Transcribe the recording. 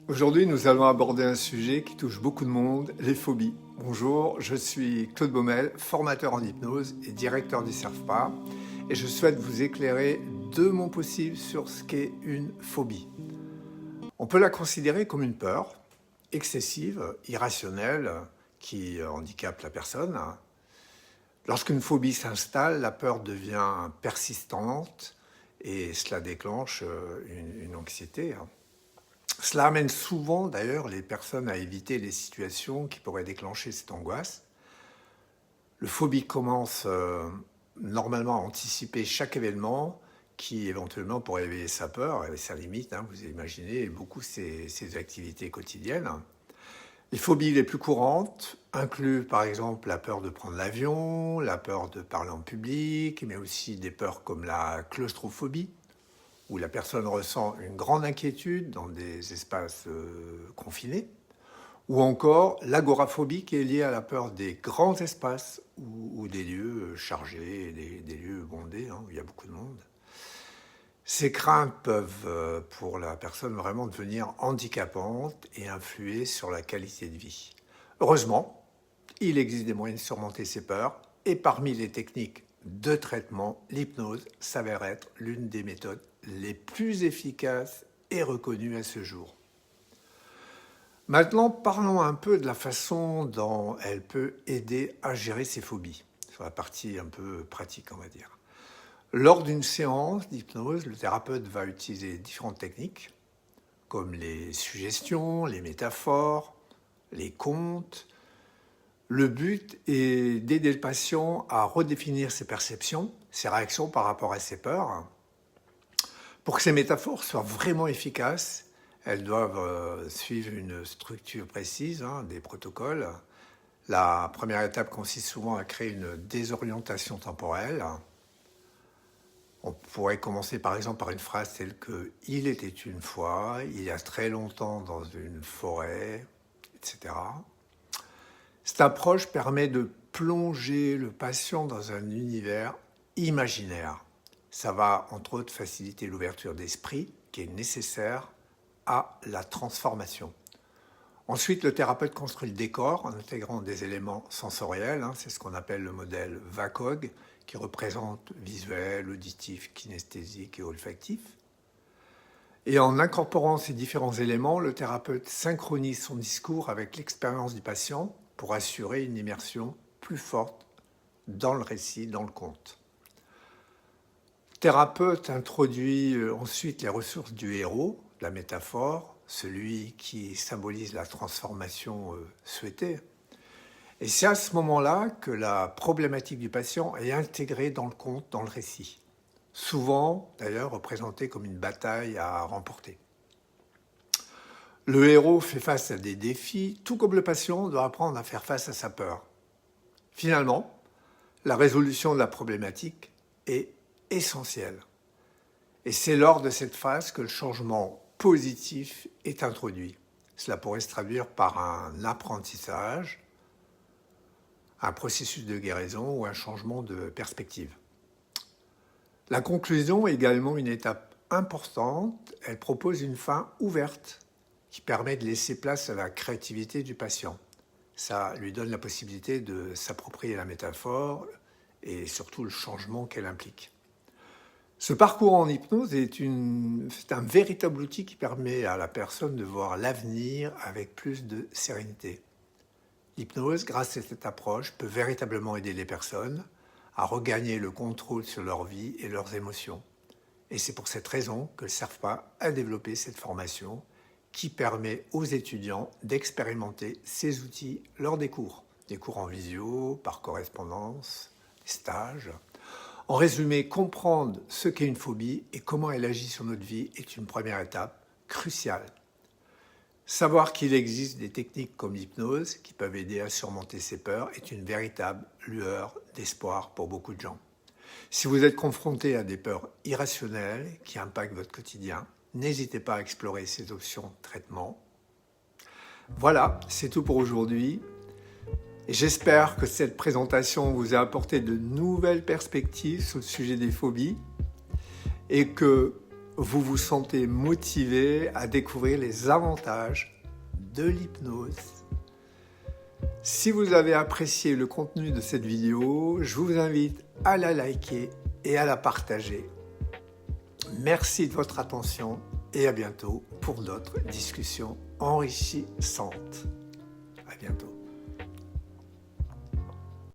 Aujourd'hui, nous allons aborder un sujet qui touche beaucoup de monde, les phobies. Bonjour, je suis Claude Baumel, formateur en hypnose et directeur du CERFPA, et je souhaite vous éclairer de mon possible sur ce qu'est une phobie. On peut la considérer comme une peur excessive, irrationnelle, qui handicape la personne. Lorsqu'une phobie s'installe, la peur devient persistante et cela déclenche une anxiété. Cela amène souvent d'ailleurs les personnes à éviter les situations qui pourraient déclencher cette angoisse. Le phobie commence normalement à anticiper chaque événement qui éventuellement pourrait éveiller sa peur et sa limite, vous imaginez beaucoup ses activités quotidiennes. Les phobies les plus courantes incluent par exemple la peur de prendre l'avion, la peur de parler en public, mais aussi des peurs comme la claustrophobie, où la personne ressent une grande inquiétude dans des espaces confinés, ou encore l'agoraphobie qui est liée à la peur des grands espaces ou des lieux chargés, des lieux bondés, où il y a beaucoup de monde. Ces craintes peuvent, pour la personne, vraiment devenir handicapantes et influer sur la qualité de vie. Heureusement, il existe des moyens de surmonter ces peurs, et parmi les techniques de traitement, l'hypnose s'avère être l'une des méthodes les plus efficaces et reconnues à ce jour. Maintenant, parlons un peu de la façon dont elle peut aider à gérer ces phobies, sur la partie un peu pratique, on va dire. Lors d'une séance d'hypnose, le thérapeute va utiliser différentes techniques, comme les suggestions, les métaphores, les contes. Le but est d'aider le patient à redéfinir ses perceptions, ses réactions par rapport à ses peurs. Pour que ces métaphores soient vraiment efficaces, elles doivent suivre une structure précise, des protocoles. La première étape consiste souvent à créer une désorientation temporelle. On pourrait commencer par exemple par une phrase telle que « Il était une fois, il y a très longtemps dans une forêt », etc. Cette approche permet de plonger le patient dans un univers imaginaire. Ça va entre autres faciliter l'ouverture d'esprit qui est nécessaire à la transformation. Ensuite, le thérapeute construit le décor en intégrant des éléments sensoriels. C'est ce qu'on appelle le modèle VACOG, qui représente visuel, auditif, kinesthésique et olfactif. Et en incorporant ces différents éléments, le thérapeute synchronise son discours avec l'expérience du patient pour assurer une immersion plus forte dans le récit, dans le conte. Le thérapeute introduit ensuite les ressources du héros, la métaphore, celui qui symbolise la transformation souhaitée. Et c'est à ce moment-là que la problématique du patient est intégrée dans le conte, dans le récit. Souvent, d'ailleurs, représentée comme une bataille à remporter. Le héros fait face à des défis, tout comme le patient doit apprendre à faire face à sa peur. Finalement, la résolution de la problématique est essentielle. Et c'est lors de cette phase que le changement positif est introduit. Cela pourrait se traduire par un apprentissage, un processus de guérison ou un changement de perspective. La conclusion est également une étape importante. Elle propose une fin ouverte qui permet de laisser place à la créativité du patient. Ça lui donne la possibilité de s'approprier la métaphore et surtout le changement qu'elle implique. Ce parcours en hypnose c'est un véritable outil qui permet à la personne de voir l'avenir avec plus de sérénité. L'hypnose, grâce à cette approche, peut véritablement aider les personnes à regagner le contrôle sur leur vie et leurs émotions. Et c'est pour cette raison que le CERFPA a développé cette formation qui permet aux étudiants d'expérimenter ces outils lors des cours en visio, par correspondance, des stages. En résumé, comprendre ce qu'est une phobie et comment elle agit sur notre vie est une première étape cruciale. Savoir qu'il existe des techniques comme l'hypnose qui peuvent aider à surmonter ces peurs est une véritable lueur d'espoir pour beaucoup de gens. Si vous êtes confronté à des peurs irrationnelles qui impactent votre quotidien, n'hésitez pas à explorer ces options de traitement. Voilà, c'est tout pour aujourd'hui. Et j'espère que cette présentation vous a apporté de nouvelles perspectives sur le sujet des phobies et que vous vous sentez motivé à découvrir les avantages de l'hypnose. Si vous avez apprécié le contenu de cette vidéo, je vous invite à la liker et à la partager. Merci de votre attention et à bientôt pour d'autres discussions enrichissantes. À bientôt.